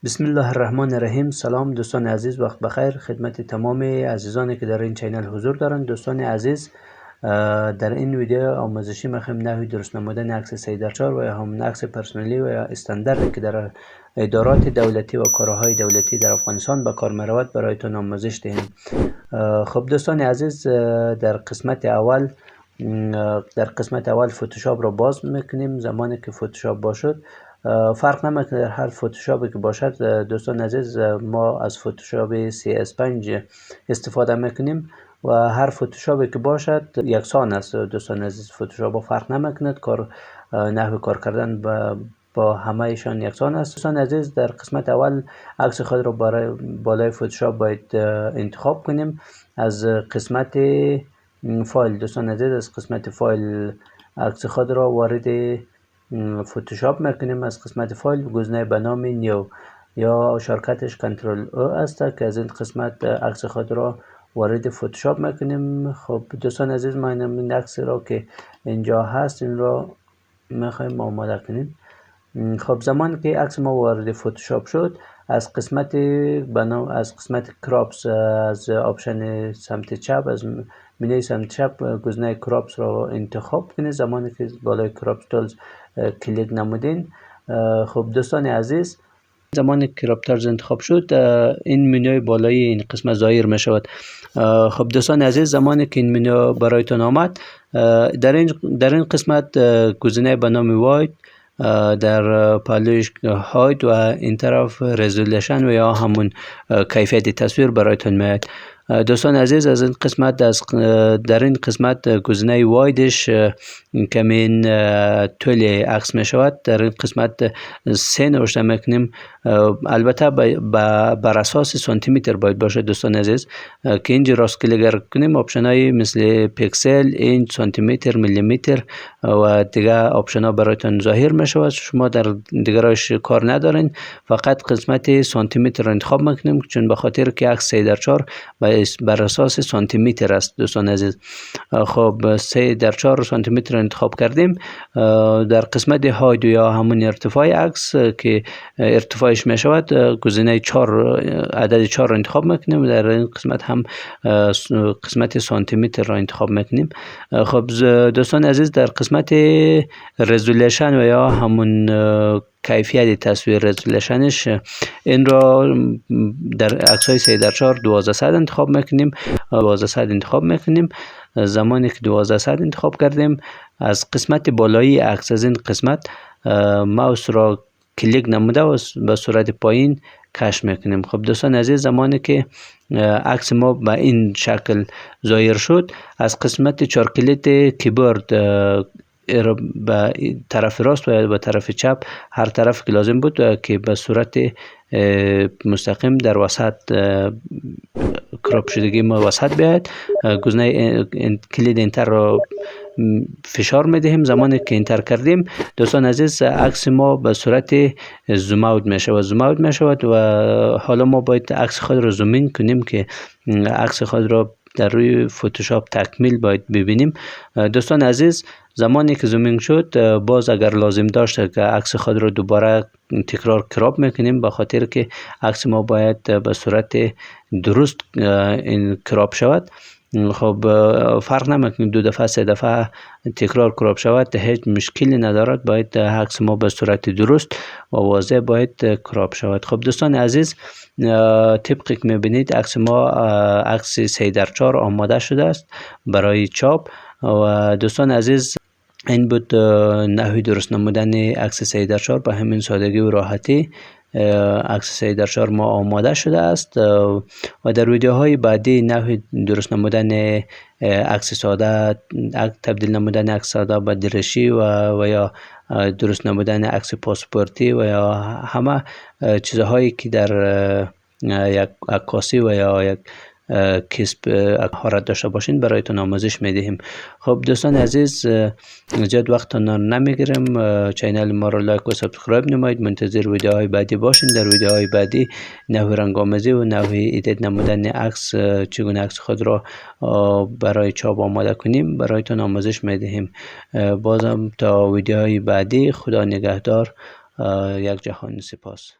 بسم الله الرحمن الرحیم. سلام دوستان عزیز، وقت بخیر خدمت تمام عزیزانی که در این چینل حضور دارند. دوستان عزیز، در این ویدیو آموزشی میخوایم نحوی درست نمودن عکس سیدرچار و یا هم عکس پرسنلی و یا استانداردی که در ادارات دولتی و کارهای دولتی در افغانستان به کار میرود برایتان آموزش دهیم. خب دوستان عزیز، در قسمت اول فوتوشاپ را باز میکنیم. زمانی که فوتوشاپ باشد، فرق نمیکنه در هر فوتوشاپی که باشد دوستان عزیز، ما از فوتوشاپ CS5 استفاده میکنیم و هر فوتوشاپی که باشد یکسان است. دوستان عزیز، فوتوشاپ فرق نمیکنه، نحو کار کردن با همه ایشان یکسان است. دوستان عزیز، در قسمت اول عکس خود را برای بالای فوتوشاپ باید انتخاب کنیم از قسمت فایل. دوستان عزیز، از قسمت فایل عکس خود را وارد فوتوشاپ میکنیم. از قسمت فایل گزینه به نام نیو یا شارکتش کنترل او است که از این قسمت عکس خود را وارد فوتوشاپ میکنیم. خب دوستان عزیز، ما این عکس را که اینجا هست این را میخوایم آماده کنیم. خب زمانی که عکس ما وارد فوتوشاپ شد، از قسمت کراپس، از آپشن سمت چپ، از منوی سمت چپ گزینه کراپس را انتخاب کنید. زمانی که بالای کراپس تولز کلیک نمودین، خب دوستان عزیز، زمانی که کراپ تولز انتخاب شد، این منوی بالای این قسمت ظاهر می شود. خب دوستان عزیز، زمانی که این منو برایتان آمد، در این قسمت گزینه به نام واید، در پالوش هاید و این طرف رزولوشن و یا همون کیفیت تصویر برایتان میاد. دوستان عزیز، از این قسمت در این قسمت گزینه وایدش کمین طول عکس می شود. در این قسمت 3 نوشته میکنیم. البته بر اساس سانتی متر باید باشه دوستان عزیز، که اینجا راست کلیک کنیم آپشن های مثل پیکسل، اینچ، سانتی متر، میلی متر و دیگه آپشن ها برایتان ظاهر می شود. شما در دیگرش کار ندارین، فقط قسمت سانتی متر را انتخاب میکنیم، چون به خاطر که عکس 3:4 بر اساس سانتی متر است دوستان عزیز. خب 3:4 سانتی متر انتخاب کردیم. در قسمت هاید یا همون ارتفاع عکس که ارتفاعش می شود، گزینه 4 عدد 4 را انتخاب میکنیم. در این قسمت هم قسمت سانتی متر را انتخاب میکنیم. خب دوستان عزیز، در قسمت رزولوشن و یا همون کیفیت تصویر رزولوشنش، این را در عکس های 3:4 1200 انتخاب میکنیم. 1200 انتخاب میکنیم. زمانی که 1200 انتخاب کردیم، از قسمت بالایی عکس، از این قسمت ماوس را کلیک نموده و به صورت پایین کش میکنیم. خب دوستان عزیز، زمانی که عکس ما به این شکل ظاهر شد، از قسمت 4 کلیت کیبورد به طرف راست و به طرف چپ، هر طرف که لازم بود که به صورت مستقیم در وسط کراپ شدگی ما وسط بیاید، گزینه کلید انتر را فشار میدهیم. زمانی که انتر کردیم دوستان عزیز، عکس ما به صورت زوم اوت می شود و حالا ما باید عکس خود را زوم این کنیم که عکس خود را در روی فوتوشاپ تکمیل باید ببینیم. دوستان عزیز، زمانی که زومینگ شد، باز اگر لازم داشته که عکس خود را دوباره تکرار کراپ میکنیم، به خاطر که عکس ما باید به صورت درست این کراپ شود. خب فرق نمیکنه 2 دفعه 3 دفعه تکرار کراپ شود، هیچ مشکلی ندارد. باید عکس ما به صورت درست و واضح باید کراپ شود. خب دوستان عزیز، طبقی که میبینید عکس ما عکس 3:4 آماده شده است برای چاپ. و دوستان عزیز، این بود نحوی درست نمودن عکس 3:4 به همین سادگی و راحتی. عکس 3:4 ما آماده شده است و در ویدیوهای بعدی نحوی درست نمودن عکس ساده، تبدیل نمودن عکس ساده به درشی و یا درست نمودن عکس پاسپورتی و یا همه چیزهایی که در یک عکاسی و یا یک کسب مهارت داشته باشین برایتون آموزش میدهیم. خب دوستان عزیز، زیاد وقتتان نمیگیرم. چینل ما را لایک و سابسکرایب نمایید. منتظر ویدیوهای بعدی باشین. در ویدیوهای بعدی نحوی رنگ‌آمیزی و نحوی ایدیت نمودن عکس، چگونه عکس خود را برای چاپ آماده کنیم برایتون آموزش میدهیم. بازم تا ویدیوهای بعدی، خدا نگهدار. یک جهان سپاس.